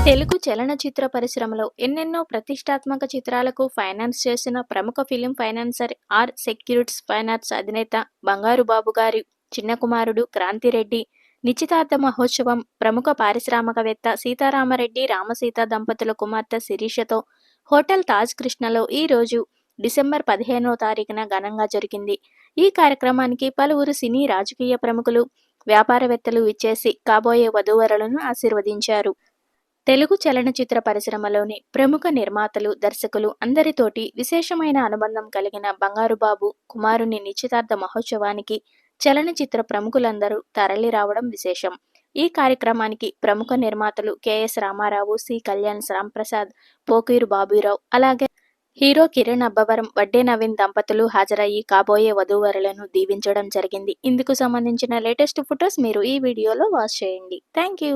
తెలుగు చలనచిత్ర పరిశ్రమలో ఎన్నెన్నో ప్రతిష్టాత్మక చిత్రాలకు ఫైనాన్స్ చేసిన ప్రముఖ ఫిలిం ఫైనాన్సర్ ఆర్ సెక్యూరిట్స్ ఫైనాన్స్ అధినేత బంగారు బాబు గారి చిన్న కుమారుడు క్రాంతిరెడ్డి నిశ్చితార్థ మహోత్సవం ప్రముఖ పారిశ్రామికవేత్త సీతారామరెడ్డి రామసీత దంపతుల కుమార్తె శిరీషతో హోటల్ తాజ్ కృష్ణలో ఈ రోజు డిసెంబర్ 15వ తారీఖున ఘనంగా జరిగింది. ఈ కార్యక్రమానికి పలువురు సినీ రాజకీయ ప్రముఖులు వ్యాపారవేత్తలు విచ్చేసి కాబోయే వధూవరులను ఆశీర్వదించారు. తెలుగు చలనచిత్ర పరిశ్రమలోని ప్రముఖ నిర్మాతలు, దర్శకులు అందరితోటి విశేషమైన అనుబంధం కలిగిన బంగారుబాబు కుమారుని నిశ్చితార్థ మహోత్సవానికి చలనచిత్ర ప్రముఖులందరూ తరలిరావడం విశేషం. ఈ కార్యక్రమానికి ప్రముఖ నిర్మాతలు కెఎస్ రామారావు, సి కళ్యాణ్ రాంప్రసాద్, పోకూరు బాబురావు, అలాగే హీరో కిరణ్ అబ్బవరం, వడ్డే నవీన్ దంపతులు హాజరయ్యి కాబోయే వధూవరులను దీవించడం జరిగింది. ఇందుకు సంబంధించిన లేటెస్ట్ ఫొటోస్ మీరు ఈ వీడియోలో వాచ్ చేయండి. Thank you.